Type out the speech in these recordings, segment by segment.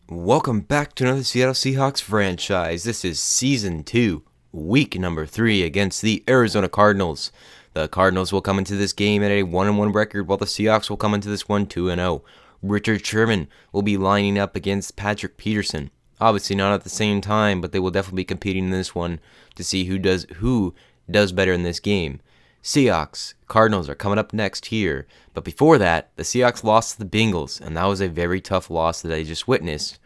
Welcome back to another Seattle Seahawks franchise. This is Season 2, Week number 3 against the Arizona Cardinals. The Cardinals will come into this game at a 1-1 record, while the Seahawks will come into this one 2-0. Richard Sherman will be lining up against Patrick Peterson. Obviously not at the same time, but they will definitely be competing in this one to see who does better in this game. Seahawks, Cardinals are coming up next here. But before that, the Seahawks lost to the Bengals, and that was a very tough loss that I just witnessed.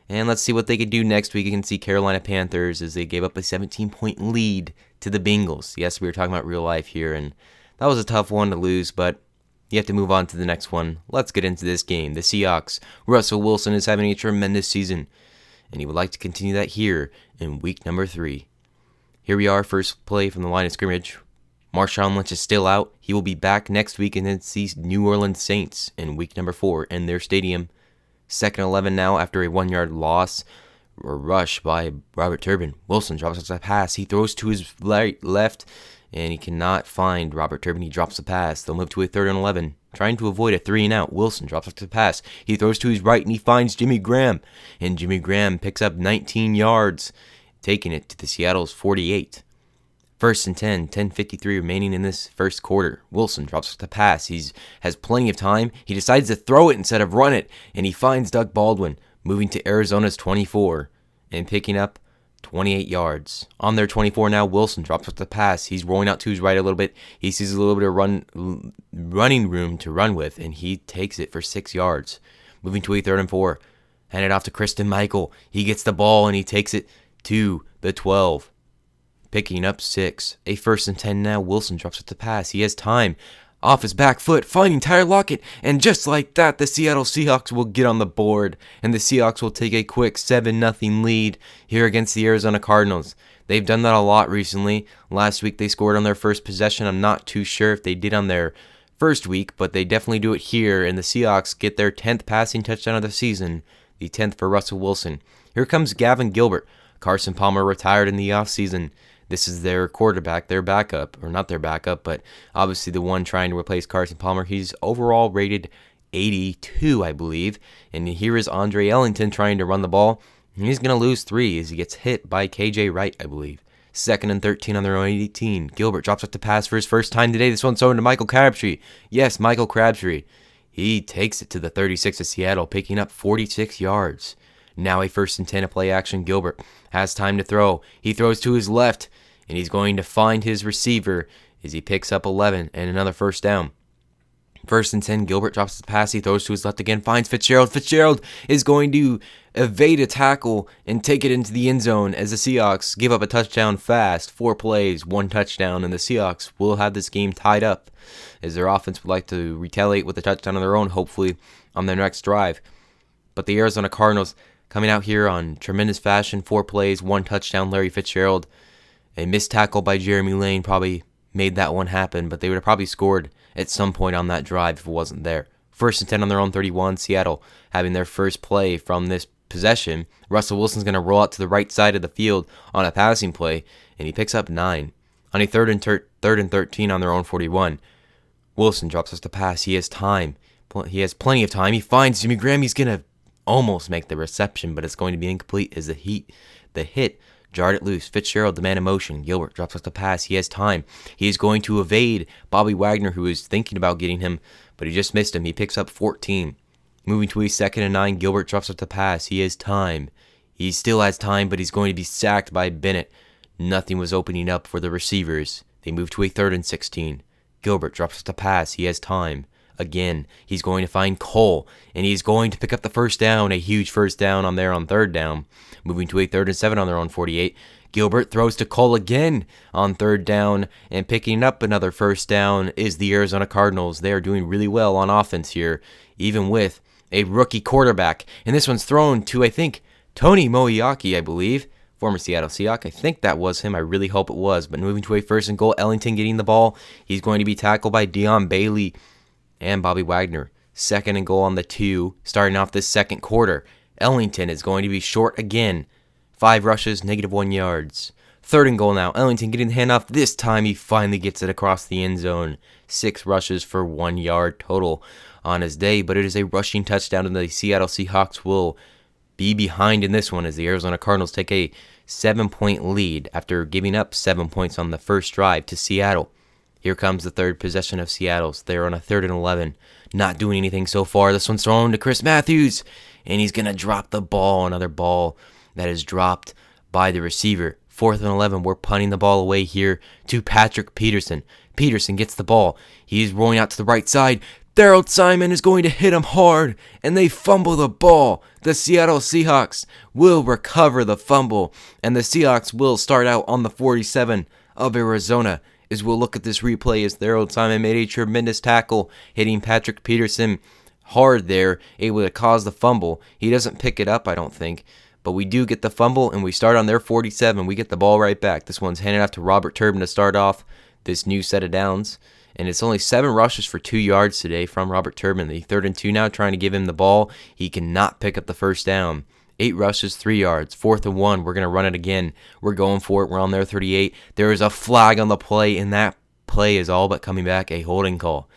And let's see what they could do next week against the Carolina Panthers as they gave up a 17-point lead to the Bengals. Yes, we were talking about real life here, and that was a tough one to lose, but you have to move on to the next one. Let's get into this game. The Seahawks, Russell Wilson is having a tremendous season, and he would like to continue that here in week number 3. Here we are, first play from the line of scrimmage. Marshawn Lynch is still out. He will be back next week against the New Orleans Saints in week number 4 in their stadium. 2nd and 11 now after a 1-yard loss or rush by Robert Turbin. Wilson drops a pass. He throws to his left, and he cannot find Robert Turbin. He drops the pass. They'll move to a 3rd and 11. Trying to avoid a 3-and-out. Wilson drops the pass. He throws to his right, and he finds Jimmy Graham. And Jimmy Graham picks up 19 yards, taking it to the Seattle's 48. 1st and 10, 10:53 remaining in this first quarter. Wilson drops the pass. He has plenty of time. He decides to throw it instead of run it, and he finds Doug Baldwin, moving to Arizona's 24 and picking up 28 yards. On their 24 now, Wilson drops the pass. He's rolling out to his right a little bit. He sees a little bit of running room to run with, and he takes it for 6 yards. Moving to a 3rd and 4. Hand it off to Christine Michael. He gets the ball, and he takes it to the 12. Picking up 6. A 1st and 10 now. Wilson drops it to pass. He has time. Off his back foot, finding Tyler Lockett. And just like that, the Seattle Seahawks will get on the board. And the Seahawks will take a quick 7-0 lead here against the Arizona Cardinals. They've done that a lot recently. Last week they scored on their first possession. I'm not too sure if they did on their first week, but they definitely do it here. And the Seahawks get their 10th passing touchdown of the season. The 10th for Russell Wilson. Here comes Gavin Gilbert. Carson Palmer retired in the offseason. This is their quarterback, their backup, or not their backup, but obviously the one trying to replace Carson Palmer. He's overall rated 82, I believe. And here is Andre Ellington trying to run the ball. He's going to lose 3 as he gets hit by KJ Wright, I believe. 2nd and 13 on their own 18. Gilbert drops up the pass for his first time today. This one's thrown to Michael Crabtree. Yes, Michael Crabtree. He takes it to the 36 of Seattle, picking up 46 yards. Now a 1st and 10 of play action. Gilbert has time to throw. He throws to his left, and he's going to find his receiver as he picks up 11 and another 1st down. 1st and 10, Gilbert drops the pass. He throws to his left again, finds Fitzgerald. Fitzgerald is going to evade a tackle and take it into the end zone as the Seahawks give up a touchdown fast. 4 plays, 1 touchdown, and the Seahawks will have this game tied up as their offense would like to retaliate with a touchdown of their own, hopefully, on their next drive. But the Arizona Cardinals coming out here on tremendous fashion. 4 plays, 1 touchdown, Larry Fitzgerald. A missed tackle by Jeremy Lane probably made that one happen, but they would have probably scored at some point on that drive if it wasn't there. 1st and 10 on their own 31. Seattle having their first play from this possession. Russell Wilson's going to roll out to the right side of the field on a passing play, and he picks up 9. On a 3rd and 13 on their own 41. Wilson drops us the pass. He has time. He has plenty of time. He finds Jimmy Graham. He's going to almost make the reception, but it's going to be incomplete as the hit jarred it loose. Fitzgerald, the man in motion. Gilbert drops off the pass. He has time. He is going to evade Bobby Wagner, who is thinking about getting him, but he just missed him. He picks up 14. Moving to a 2nd and 9. Gilbert drops off the pass. He has time. He still has time, but he's going to be sacked by Bennett. Nothing was opening up for the receivers. They move to a 3rd and 16. Gilbert drops off the pass. He has time. Again, he's going to find Cole, and he's going to pick up the 1st down, a huge 1st down on 3rd down. Moving to a 3rd and 7 on their own 48. Gilbert throws to Cole again on 3rd down, and picking up another 1st down is the Arizona Cardinals. They are doing really well on offense here, even with a rookie quarterback. And this one's thrown to, I think, Tony Moeaki, I believe. Former Seattle Seahawk. I think that was him. I really hope it was. But moving to a 1st and goal, Ellington getting the ball. He's going to be tackled by Dion Bailey and Bobby Wagner. 2nd and goal on the 2, starting off this 2nd quarter. Ellington is going to be short again. 5 rushes, -1 yards. 3rd and goal now. Ellington getting the handoff. This time he finally gets it across the end zone. 6 rushes for 1 yard total on his day, but it is a rushing touchdown, and the Seattle Seahawks will be behind in this one as the Arizona Cardinals take a 7-point lead after giving up 7 points on the first drive to Seattle. Here comes the third possession of Seattle's. They're on a 3rd and 11. Not doing anything so far. This one's thrown to Chris Matthews, and he's going to drop the ball. Another ball that is dropped by the receiver. 4th and 11. We're punting the ball away here to Patrick Peterson. Peterson gets the ball. He's rolling out to the right side. Harold Simon is going to hit him hard, and they fumble the ball. The Seattle Seahawks will recover the fumble, and the Seahawks will start out on the 47 of Arizona. As we'll look at this replay as Harold Simon made a tremendous tackle, hitting Patrick Peterson hard there, able to cause the fumble. He doesn't pick it up, I don't think, but we do get the fumble, and we start on their 47. We get the ball right back. This one's handed off to Robert Turbin to start off this new set of downs. And it's only 7 rushes for 2 yards today from Robert Turbin. The 3rd and 2 now, trying to give him the ball. He cannot pick up the first down. 8 rushes, 3 yards. 4th and 1, we're going to run it again. We're going for it. We're on their 38. There is a flag on the play, and that play is all but coming back a holding call.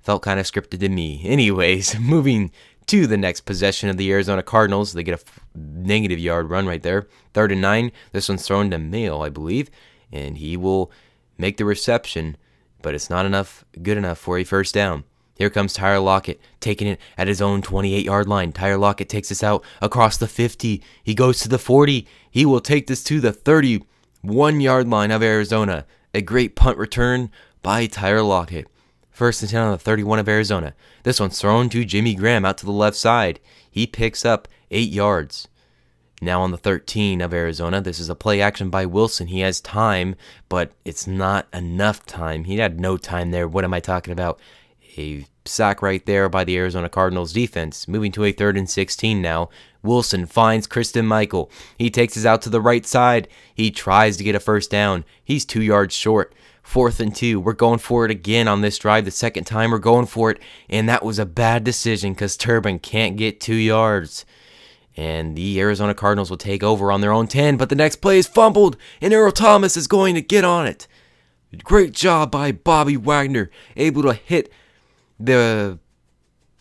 Felt kind of scripted to me. Anyways, moving to the next possession of the Arizona Cardinals. They get a negative yard run right there. 3rd and 9. This one's thrown to Mail, I believe, and he will make the reception, but it's not good enough for a first down. Here comes Tyler Lockett, taking it at his own 28-yard line. Tyler Lockett takes this out across the 50. He goes to the 40. He will take this to the 31-yard line of Arizona. A great punt return by Tyler Lockett. 1st and 10 on the 31 of Arizona. This one's thrown to Jimmy Graham out to the left side. He picks up 8 yards. Now on the 13 of Arizona, this is a play action by Wilson. He has time, but it's not enough time. He had no time there. What am I talking about? A sack right there by the Arizona Cardinals defense. Moving to a 3rd and 16 now. Wilson finds Christian Michael. He takes us out to the right side. He tries to get a first down. He's 2 yards short. 4th and 2. We're going for it again on this drive. The second time we're going for it, and that was a bad decision because Turbin can't get 2 yards. And the Arizona Cardinals will take over on their own 10, but the next play is fumbled, and Earl Thomas is going to get on it. Great job by Bobby Wagner, able to hit the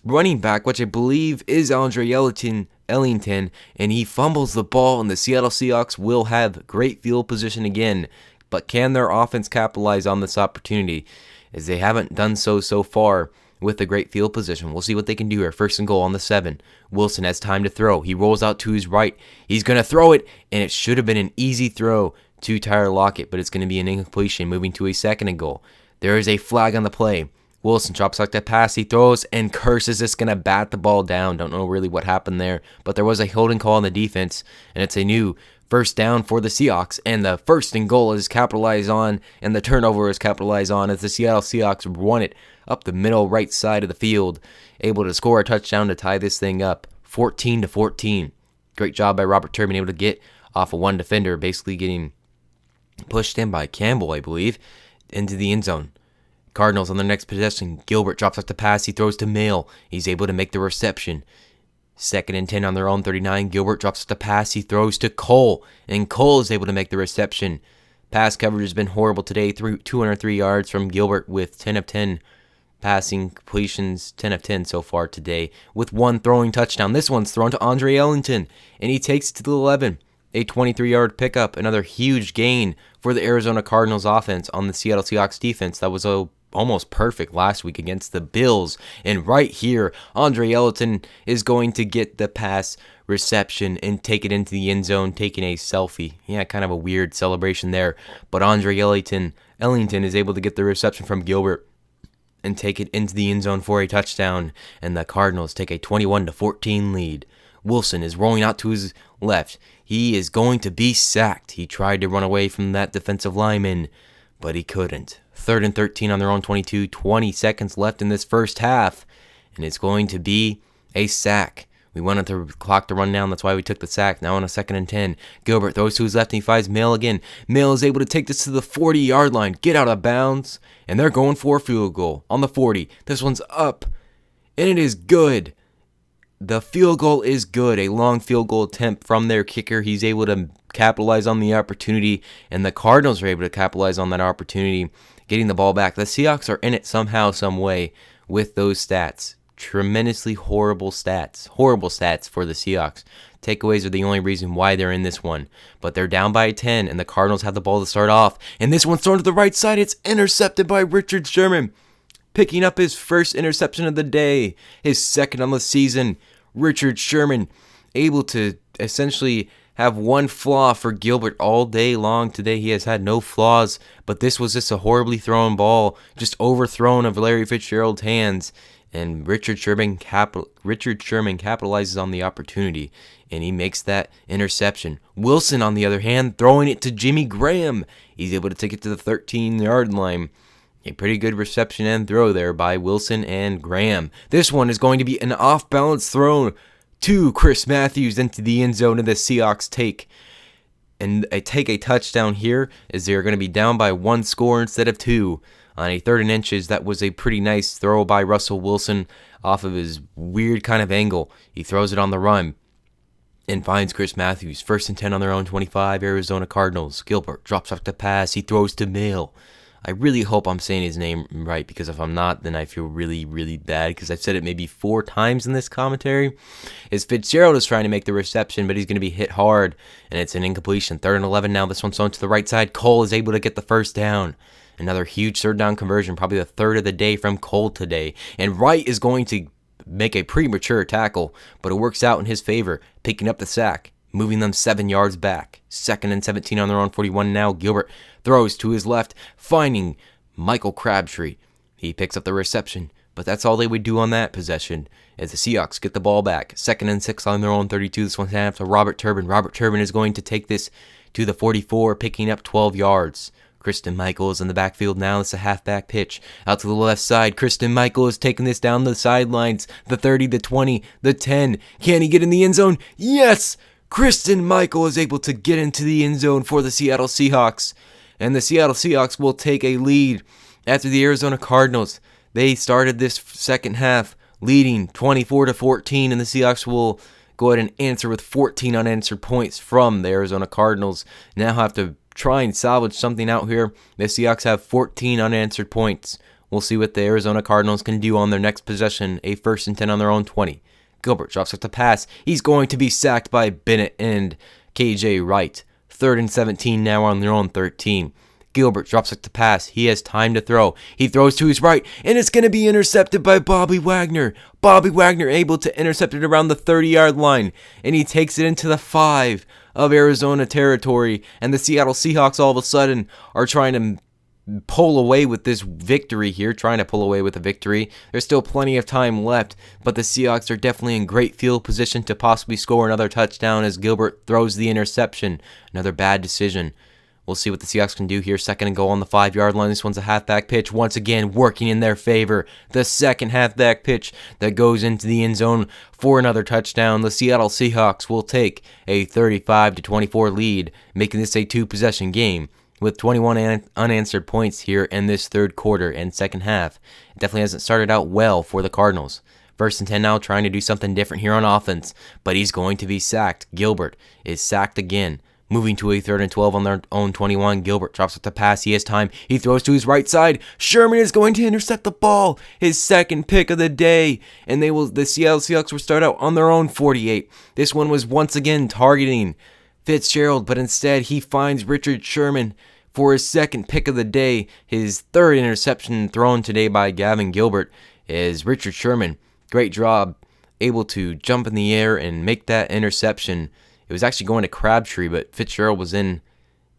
running back, which I believe is Andre Ellington, and he fumbles the ball, and the Seattle Seahawks will have great field position again. But can their offense capitalize on this opportunity, as they haven't done so far with the great field position? We'll see what they can do here. 1st and goal on the 7. Wilson has time to throw. He rolls out to his right. He's going to throw it, and it should have been an easy throw to Tyler Lockett, but it's going to be an incompletion. Moving to a 2nd and goal. There is a flag on the play. Wilson drops like that pass. He throws and curses. It's going to bat the ball down. Don't know really what happened there, but there was a holding call on the defense, and it's a new first down for the Seahawks, and the 1st and goal is capitalized on, and the turnover is capitalized on as the Seattle Seahawks run it up the middle right side of the field, able to score a touchdown to tie this thing up, 14-14. Great job by Robert Turbin, able to get off of one defender, basically getting pushed in by Campbell, I believe, into the end zone. Cardinals on their next possession. Gilbert drops off the pass. He throws to Mail. He's able to make the reception. 2nd and 10 on their own 39. Gilbert drops the pass. He throws to Cole, and Cole is able to make the reception. Pass coverage has been horrible today. 203 yards from Gilbert with 10 of 10 passing completions, 10 of 10 so far today, with 1 throwing touchdown. This one's thrown to Andre Ellington, and he takes it to the 11. A 23-yard pickup, another huge gain for the Arizona Cardinals offense on the Seattle Seahawks defense. That was almost perfect last week against the Bills. And right here, Andre Ellington is going to get the pass reception and take it into the end zone, taking a selfie. Yeah, kind of a weird celebration there. But Andre Ellington is able to get the reception from Gilbert and take it into the end zone for a touchdown. And the Cardinals take a 21-14 lead. Wilson is rolling out to his left. He is going to be sacked. He tried to run away from that defensive lineman, but he couldn't. 3rd and 13 on their own 22, 20 seconds left in this first half, and it's going to be a sack. We wanted the clock to run down, that's why we took the sack. Now on a 2nd and 10, Gilbert throws to his left and he finds Mail again. Mail is able to take this to the 40-yard line, get out of bounds, and they're going for a field goal on the 40. This one's up, and it is good. The field goal is good. A long field goal attempt from their kicker. He's able to capitalize on the opportunity, and the Cardinals are able to capitalize on that opportunity, getting the ball back. The Seahawks are in it somehow, some way with those stats. tremendously horrible stats. Horrible stats for the Seahawks. Takeaways are the only reason why they're in this one. But they're down by 10, and the Cardinals have the ball to start off. And this one's thrown to the right side. It's intercepted by Richard Sherman, picking up his first interception of the day, his second on the season. Richard Sherman able to essentially have one flaw for Gilbert all day long. Today he has had no flaws, but this was just a horribly thrown ball, just overthrown of Larry Fitzgerald's hands. And Richard Sherman capitalizes on the opportunity, and he makes that interception. Wilson, on the other hand, throwing it to Jimmy Graham. He's able to take it to the 13-yard line. A pretty good reception and throw there by Wilson and Graham. This one is going to be an off-balance throw to Chris Matthews into the end zone, and the Seahawks take a touchdown here, as they're going to be down by 1 score instead of 2. On a 3rd and inches, that was a pretty nice throw by Russell Wilson off of his weird kind of angle. He throws it on the run and finds Chris Matthews. 1st and 10 on their own 25, Arizona Cardinals. Gilbert drops off the pass. He throws to Mill. I really hope I'm saying his name right, because if I'm not, then I feel really, really bad, because I've said it maybe 4 times in this commentary. As Fitzgerald is trying to make the reception, but he's going to be hit hard, and it's an incompletion. 3rd and 11 now. This one's thrown to the right side. Cole is able to get the first down. Another huge 3rd down conversion, probably the 3rd of the day from Cole today. And Wright is going to make a premature tackle, but it works out in his favor, picking up the sack, moving them 7 yards back. 2nd and 17 on their own 41 now. Gilbert throws to his left, finding Michael Crabtree. He picks up the reception, but that's all they would do on that possession, as the Seahawks get the ball back. 2nd and 6 on their own 32. This one's handed off to Robert Turbin. Robert Turbin is going to take this to the 44, picking up 12 yards. Kristen Michael is in the backfield now. It's a halfback pitch out to the left side. Kristen Michael is taking this down the sidelines. The 30, the 20, the 10. Can he get in the end zone? Yes! Kristen Michael is able to get into the end zone for the Seattle Seahawks. And the Seattle Seahawks will take a lead after the Arizona Cardinals. They started this second half leading 24-14, and the Seahawks will go ahead and answer with 14 unanswered points from the Arizona Cardinals. Now have to try and salvage something out here. The Seahawks have 14 unanswered points. We'll see what the Arizona Cardinals can do on their next possession, a 1st and 10 on their own 20. Gilbert drops off the pass. He's going to be sacked by Bennett and KJ Wright. 3rd and 17 now on their own 13. Gilbert drops off the pass. He has time to throw. He throws to his right, and it's going to be intercepted by Bobby Wagner. Bobby Wagner able to intercept it around the 30-yard line, and he takes it into the 5 of Arizona territory, and the Seattle Seahawks all of a sudden are trying to pull away with this victory here, There's still plenty of time left, but the Seahawks are definitely in great field position to possibly score another touchdown as Gilbert throws the interception. Another bad decision. We'll see what the Seahawks can do here. 2nd and goal on the 5-yard line. This one's a halfback pitch, once again working in their favor. The second halfback pitch that goes into the end zone for another touchdown. The Seattle Seahawks will take a 35-24 lead, making this a 2-possession game with 21 unanswered points here in this 3rd quarter and second half. It definitely hasn't started out well for the Cardinals. 1st and 10 now, trying to do something different here on offense, but he's going to be sacked. Gilbert is sacked again. Moving to a 3rd and 12 on their own 21. Gilbert drops up the pass. He has time. He throws to his right side. Sherman is going to intercept the ball. His 2nd pick of the day. And the Seattle Seahawks will start out on their own 48. This one was once again targeting Fitzgerald, but instead he finds Richard Sherman for his 2nd pick of the day. His 3rd interception thrown today by Gavin Gilbert is Richard Sherman. Great job. Able to jump in the air and make that interception. It was actually going to Crabtree, but Fitzgerald was in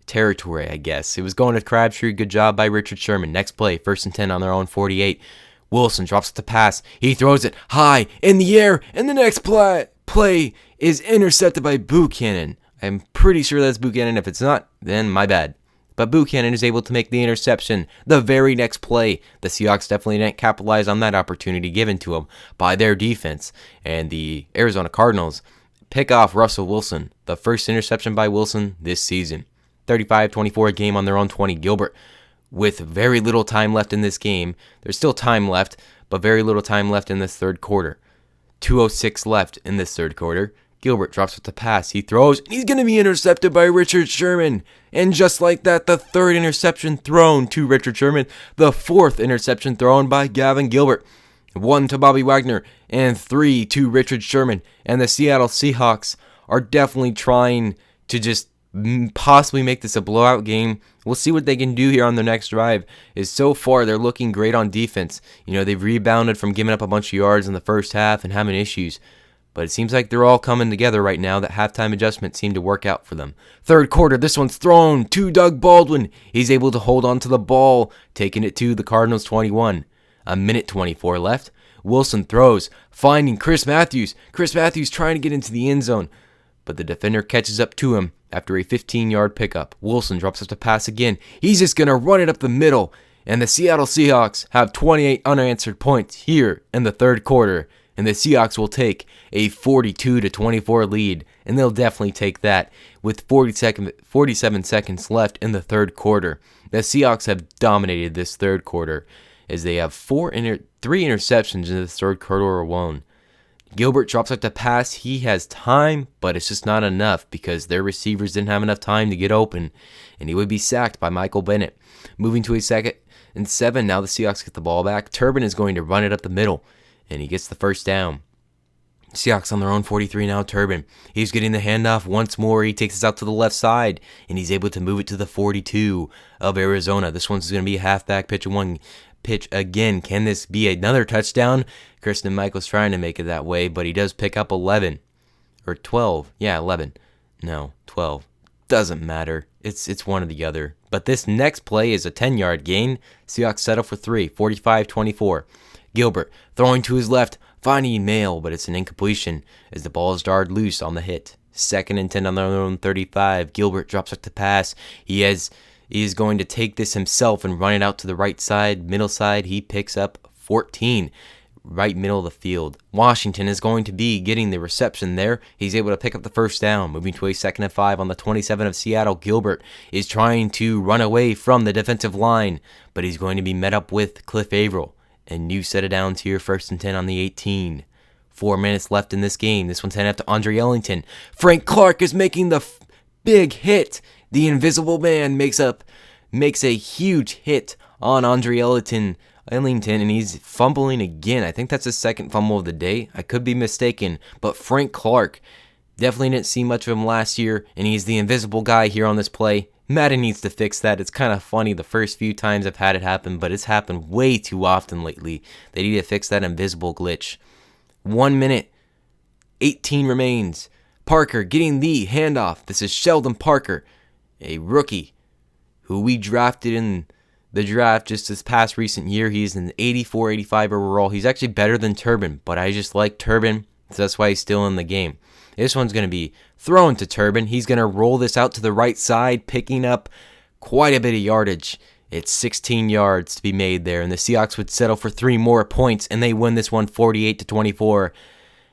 territory, I guess. It was going to Crabtree. Good job by Richard Sherman. Next play, 1st and 10 on their own 48. Wilson drops the pass. He throws it high in the air, and the next play is intercepted by Buchanan. I'm pretty sure that's Buchanan. If it's not, then my bad. But Buchanan is able to make the interception the very next play. The Seahawks definitely didn't capitalize on that opportunity given to them by their defense. And the Arizona Cardinals pick off Russell Wilson, the first interception by Wilson this season. 35-24 game on their own 20. Gilbert, with very little time left in this game. There's still time left, but very little time left in this 3rd quarter. 2:06 left in this 3rd quarter. Gilbert drops with the pass. He throws, and he's going to be intercepted by Richard Sherman. And just like that, the 3rd interception thrown to Richard Sherman. The 4th interception thrown by Gavin Gilbert. 1 to Bobby Wagner, and 3 to Richard Sherman. And the Seattle Seahawks are definitely trying to just possibly make this a blowout game. We'll see what they can do here on their next drive. So far, they're looking great on defense. They've rebounded from giving up a bunch of yards in the first half and having issues. But it seems like they're all coming together right now. That halftime adjustment seemed to work out for them. Third quarter, this one's thrown to Doug Baldwin. He's able to hold on to the ball, taking it to the Cardinals 21. A minute 24 left. Wilson throws, finding Chris Matthews. Chris Matthews trying to get into the end zone, but the defender catches up to him after a 15-yard pickup. Wilson drops up to pass again. He's just going to run it up the middle, and the Seattle Seahawks have 28 unanswered points here in the third quarter, and the Seahawks will take a 42-24 lead, and they'll definitely take that with 47 seconds left in the third quarter. The Seahawks have dominated this third quarter as they have 3 interceptions in the third quarter alone. Gilbert drops up to pass. He has time, but it's just not enough because their receivers didn't have enough time to get open, and he would be sacked by Michael Bennett. Moving to a 2nd and 7, now the Seahawks get the ball back. Turbin is going to run it up the middle, and he gets the first down. Seahawks on their own 43 now. Turbin, he's getting the handoff once more. He takes it out to the left side, and he's able to move it to the 42 of Arizona. This one's going to be a halfback pitch again. Can this be another touchdown? Christian Michael's trying to make it that way, but he does pick up 11 or 12. Yeah, 11. No, 12. Doesn't matter. It's one or the other. But this next play is a 10-yard gain. Seahawks settle for 3, 45-24. Gilbert throwing to his left, finding Mail, but it's an incompletion as the ball is darted loose on the hit. 2nd and 10 on their own 35. Gilbert drops up to pass. He is going to take this himself and run it out to the right side, middle side. He picks up 14, right middle of the field. Washington is going to be getting the reception there. He's able to pick up the first down. Moving to a 2nd and 5 on the 27 of Seattle. Gilbert is trying to run away from the defensive line, but he's going to be met up with Cliff Averill. And you set it down to your 1st and 10 on the 18. 4 minutes left in this game. This one's handed up to Andre Ellington. Frank Clark is making the big hit. The invisible man makes a huge hit on Andre Ellington, and he's fumbling again. I think that's his 2nd fumble of the day. I could be mistaken, but Frank Clark, definitely didn't see much of him last year, and he's the invisible guy here on this play. Madden needs to fix that. It's kind of funny the first few times I've had it happen, but it's happened way too often lately. They need to fix that invisible glitch. 1 minute, 18 remains. Parker getting the handoff. This is Sheldon Parker, a rookie who we drafted in the draft just this past recent year. He's an 84, 85 overall. He's actually better than Turbin, but I just like Turbin, so that's why he's still in the game. This one's going to be thrown to Turbin. He's going to roll this out to the right side, picking up quite a bit of yardage. It's 16 yards to be made there, and the Seahawks would settle for 3 more points, and they win this one 48-24,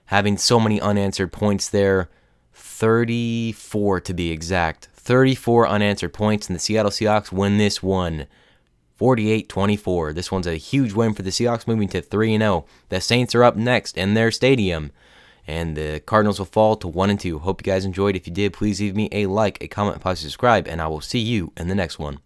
having so many unanswered points there. 34 to be exact. 34 unanswered points, and the Seattle Seahawks win this one 48-24. This one's a huge win for the Seahawks, moving to 3-0. The Saints are up next in their stadium, and the Cardinals will fall to 1-2. Hope you guys enjoyed. If you did, please leave me a like, a comment, possibly subscribe, and I will see you in the next one.